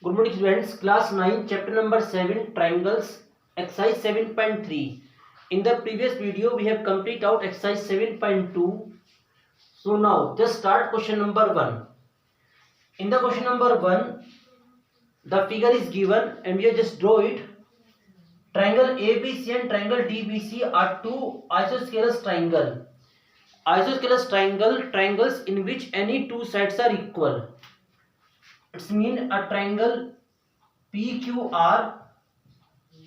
Good morning students, class 9 chapter number 7 triangles exercise 7.3. In the previous video we have complete out exercise 7.2. So now just start question number 1. In the question number 1 the figure is given and we have just draw it. Triangle ABC and triangle DBC are two isosceles triangle. Isosceles triangles in which any two sides are equal. It's mean a triangle PQR.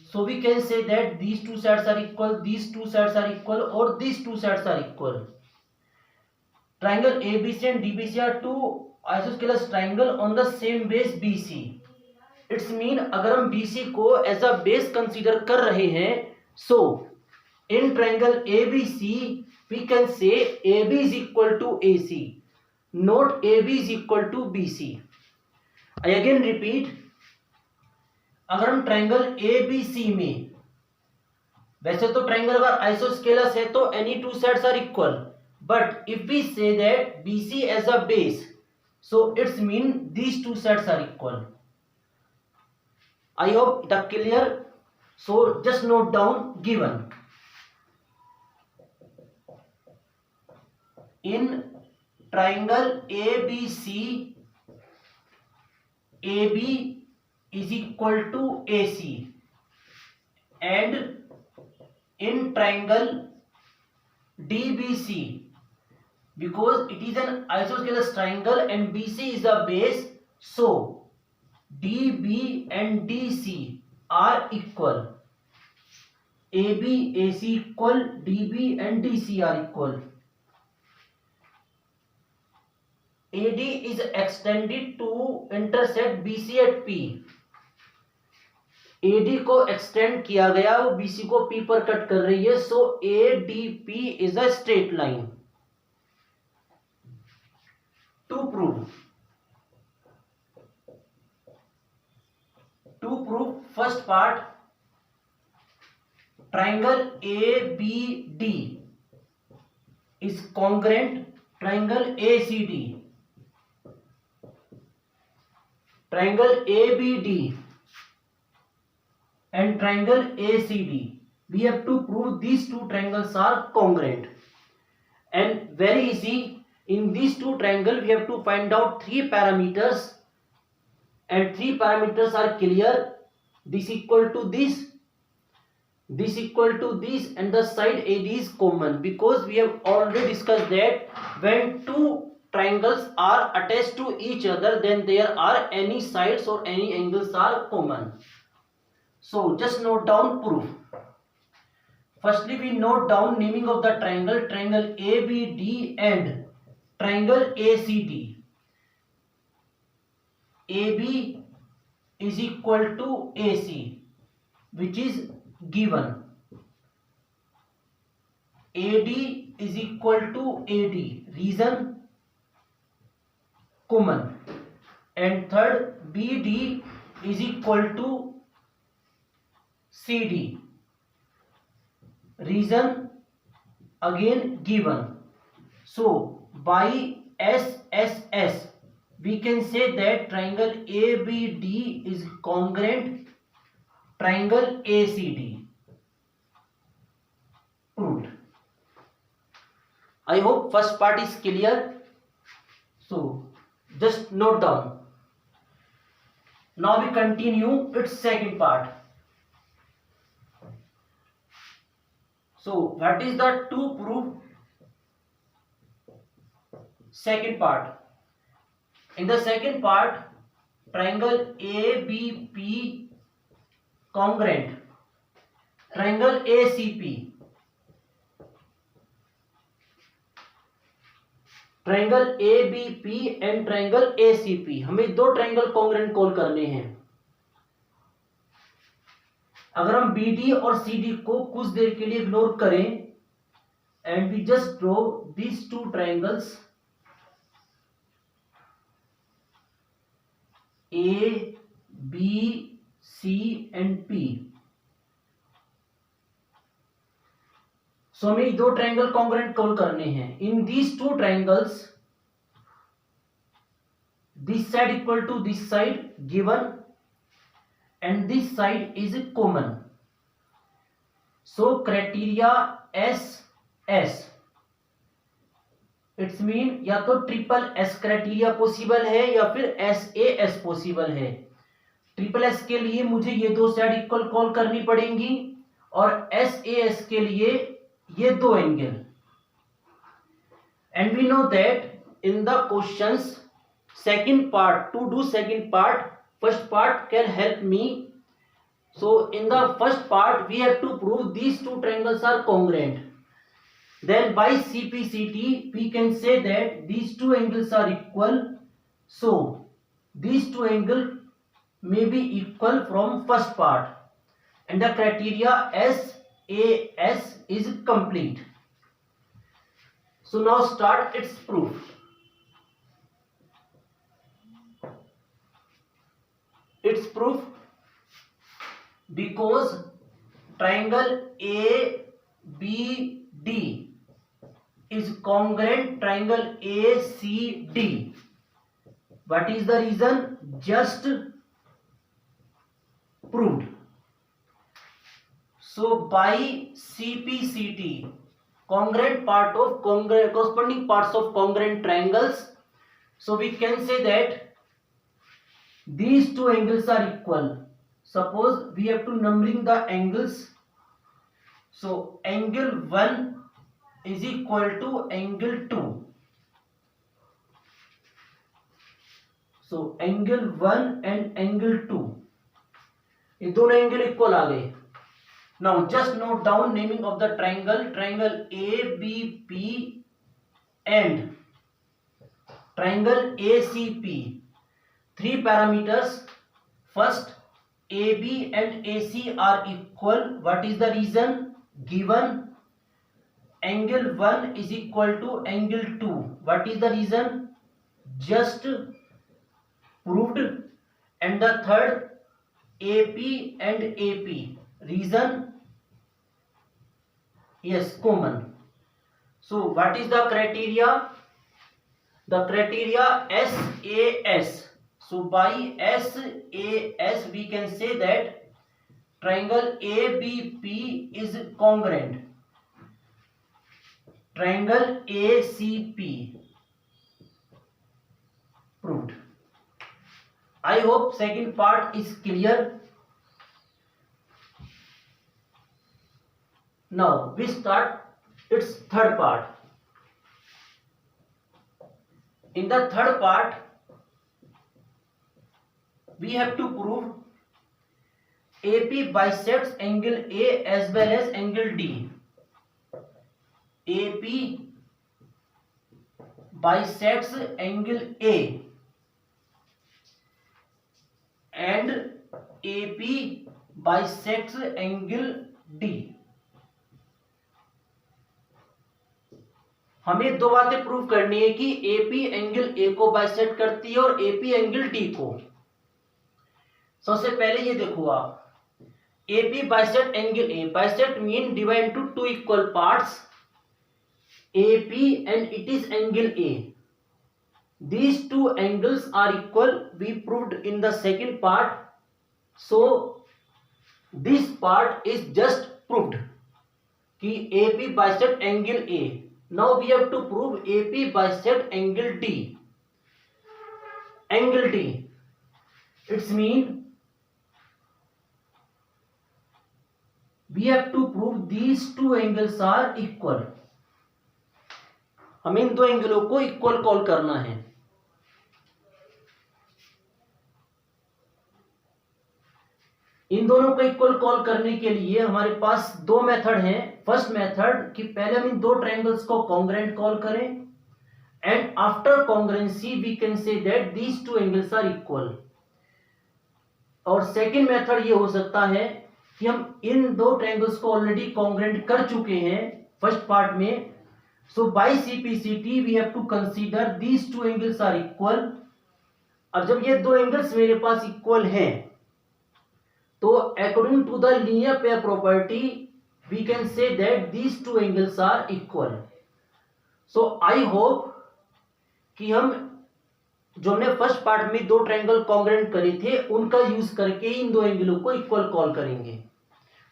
So we can say that these two sides are equal, these two sides are equal, or these two sides are equal. Triangle ABC and DBC are two isosceles triangle on the same base BC. It's mean अगर हम BC को as a base consider कर रहे हैं, so in triangle ABC we can say AB is equal to AC, not AB is equal to BC. I again repeat, अगर हम triangle ABC में, वैसे तो ट्रायंगल अगर आइसोस्केलस है तो any two sides are equal, but if we say that BC as a base, so it's mean these two sides are equal. I hope the clear. So just note down given. In triangle ABC, AB is equal to AC, and in triangle DBC, because it is an isosceles triangle and BC is a base, so DB and DC are equal. AB AC equal, DB and DC are equal. AD is extended to intersect BC at P. AD को extend किया गया, वो BC को P पर cut कर रही है, so ADP is a straight line. To prove first part, triangle ABD is congruent triangle ACD. Triangle ABD and triangle ACD, we have to prove these two triangles are congruent, and very easy. In these two triangles we have to find out three parameters, and three parameters are clear. This equal to this equal to this, and the side AD is common, because we have already discussed that when two triangles are attached to each other, then there are any sides or any angles are common. So just note down proof. Firstly we note down naming of the triangle, triangle ABD and triangle ACD. AB is equal to AC, which is given. AD is equal to AD, reason common. And third, BD is equal to CD, reason again given. So by SSS we can say that triangle ABD is congruent triangle ACD. Proved. I hope first part is clear. So just note down. Now we continue its second part. So what is the to prove second part? In the second part, triangle ABP congruent triangle ACP. Triangle ABP and triangle ACP, हमें दो triangle congruent call करने हैं. अगर हम BD और CD को कुछ देर के लिए इग्नोर करें and we just draw these two triangles A, B, C and P. So हमें दो ट्रायंगल कॉन्ग्रुएंट कॉल करने हैं. In these two triangles, this side equal to this side given, and this side is common. So criteria SS, it's mean या तो triple S criteria possible है या फिर SAS possible है। ट्रिपल एस के लिए मुझे ये दो साइड इक्वल कॉल करनी पड़ेंगी और SAS के लिए ये दो angle. And we know that in the questions second part, to do second part, first part can help me. So in the first part we have to prove these two triangles are congruent. Then by CPCT we can say that these two angles are equal. So these two angles may be equal from first part and the criteria SAS is complete. So now start its proof. Its proof, because triangle ABD is congruent triangle ACD. What is the reason? Just proved. So by CPCT, congruent part of corresponding parts of congruent triangles, so we can say that these two angles are equal. Suppose we have to numbering the angles. So angle 1 is equal to angle 2. So angle 1 and angle 2, ये दोनों angle equal आ गए. Now just note down naming of the triangle. Triangle ABP and triangle ACP. Three parameters. First, AB and AC are equal. What is the reason? Given angle 1 is equal to angle 2. What is the reason? Just proved. And the third, AP and AP. Reason? Yes, common. So what is the criteria? The criteria SAS. So by SAS we can say that triangle ABP is congruent. Triangle ACP proved. I hope second part is clear. Now we start its third part. In the third part we have to prove AP bisects angle A as well as angle D. AP bisects angle A and AP bisects angle D. हमें दो बातें prove करनी है कि AP angle A को bisect करती है और AP एंगल D को. सबसे पहले ये देखो आप, AP bisect angle A. Bisect mean divide into two equal parts, AP and it is angle A. These two angles are equal. We proved in the second part. So this part is just proved कि AP bisect angle A. Now we have to prove AP bisect angle D. Angle D, it's mean we have to prove these two angles are equal. हमें इन दो एंगलों को equal call करना है. इन दोनों को equal call करने के लिए हमारे पास दो मेथड हैं. फर्स्ट मेथड कि पहले हम इन दो ट्रायंगल्स को कॉन्ग्रुएंट कॉल करें and after congruency we can say that these two angles are equal. और सेकंड मेथड ये हो सकता है कि हम इन दो ट्रायंगल्स को ऑलरेडी कॉन्ग्रुएंट कर चुके हैं फर्स्ट पार्ट में. So by CPCT we have to consider these two angles are equal. और जब ये दो एंगल्स मेरे पास इक्वल हैं तो according to the linear pair property we can say that these two angles are equal. So I hope कि हम जो हमने फर्स्ट पार्ट में दो ट्रायंगल कॉन्ग्रुएंट करे थे उनका यूज करके इन दो एंगलों को इक्वल कॉल करेंगे,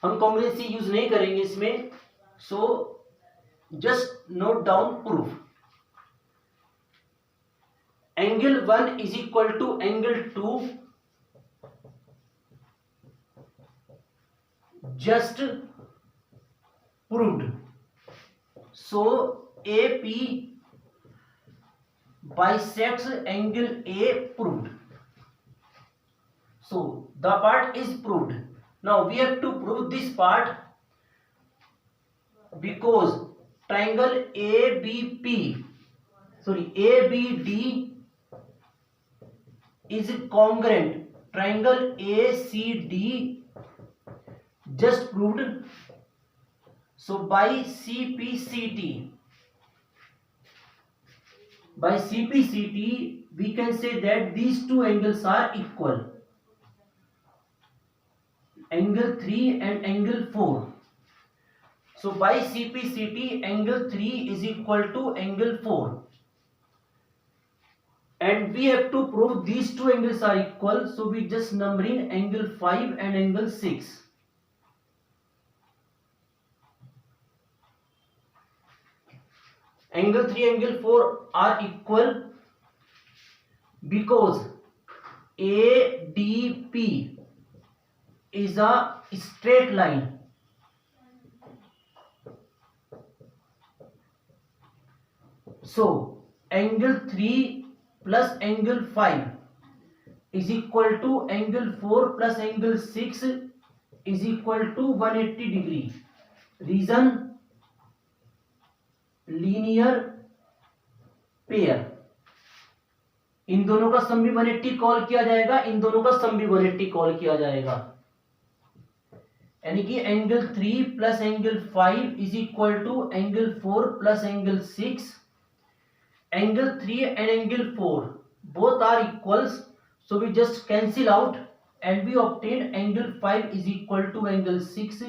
हम कॉन्ग्रुएंसी यूज नहीं करेंगे इसमें। So just note down proof. Angle 1 is equal to angle 2 just proved. So AP bisects angle A proved. So the part is proved. Now we have to prove this part because triangle ABD is congruent. Triangle ACD just proved. So by CPCT we can say that these two angles are equal, angle 3 and angle 4. So by CPCT angle 3 is equal to angle 4, and we have to prove these two angles are equal. So we just numbering angle 5 and angle 6. Angle 3, angle 4 are equal because ADP is a straight line. So angle 3 plus angle 5 is equal to angle 4 plus angle 6 is equal to 180 degree. Reason linear pair, इन दोनों का सम भी 180 call किया जाएगा, इन दोनों का सम भी 180 call किया जाएगा, यानी कि angle 3 plus angle 5 is equal to angle 4 plus angle 6. Angle 3 and angle 4 both are equals, so we just cancel out and we obtain angle 5 is equal to angle 6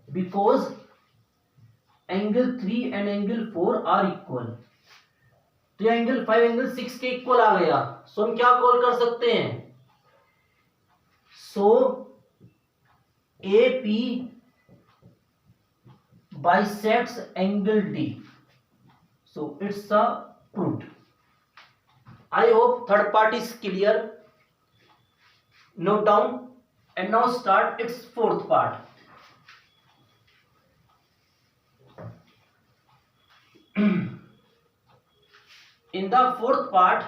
because angle 3 and angle 4 are equal. तो ये angle 5 angle 6 के equal आ गया, सो हम क्या call कर सकते हैं? सो AP bisects angle D. So it's a proved. I hope third part is clear. Note down and now start its fourth part. In the fourth part,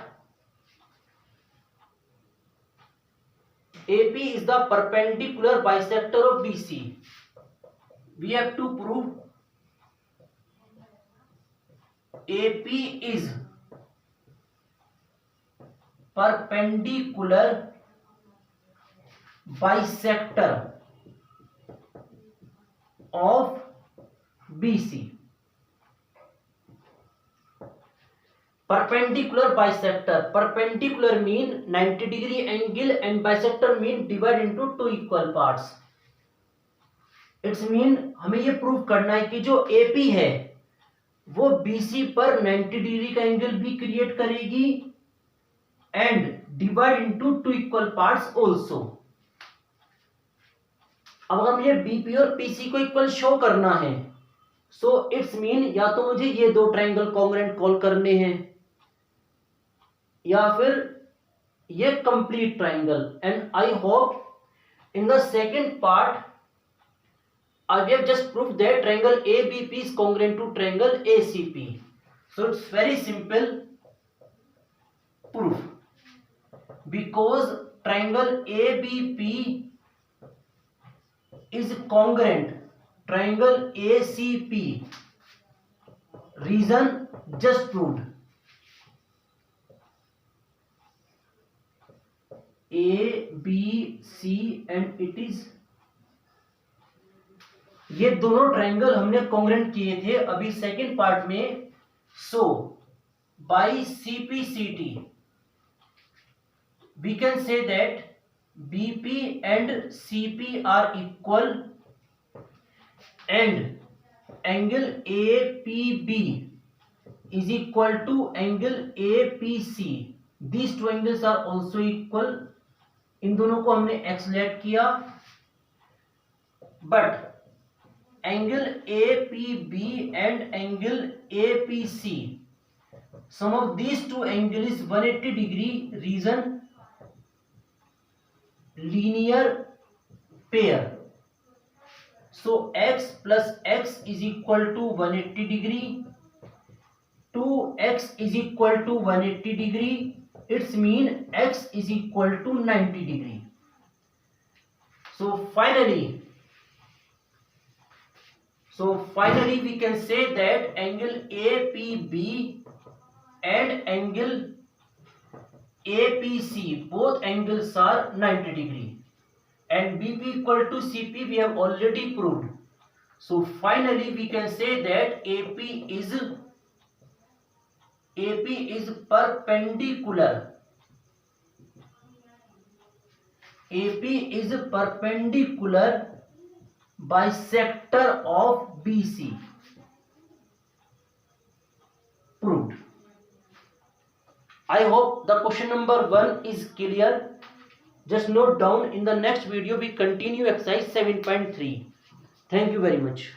AP is the perpendicular bisector of BC. We have to prove AP is perpendicular bisector of BC. Perpendicular bisector. Perpendicular mean 90 degree angle and bisector mean divide into two equal parts. It's mean हमें ये prove करना है कि जो AP है वो BC पर 90 degree का एंगल भी क्रिएट करेगी and divide into two equal parts also. अब हम ये BP और PC को इक्वल शो करना है, सो इट्स मीन या तो मुझे ये दो ट्रायंगल कॉन्ग्रुएंट कॉल करने हैं या फिर ये complete triangle. And I hope in the second part I have just proved that triangle ABP is congruent to triangle ACP. So it's very simple proof. Because triangle ABP is congruent triangle ACP. Reason just proved. A, B, C and it is, ये दोनों triangle हमने congruent किए थे अभी second part में. So by CPCT we can say that BP and CP are equal and angle APB is equal to angle APC. These two angles are also equal. इन दोनों को हमने x लेट किया, but angle APB and angle APC, sum of these two angles is 180 degree reason linear pair. So x plus x is equal to 180 degree, 2x is equal to 180 degree, it's mean x is equal to 90 degree. So finally we can say that angle APB and angle APC, both angles are 90 degree, and BP equal to CP we have already proved. So finally we can say that AP is perpendicular. AP is perpendicular bisector of BC. Proved. I hope the question number 1 is clear. Just note down. In the next video we continue exercise 7.3. Thank you very much.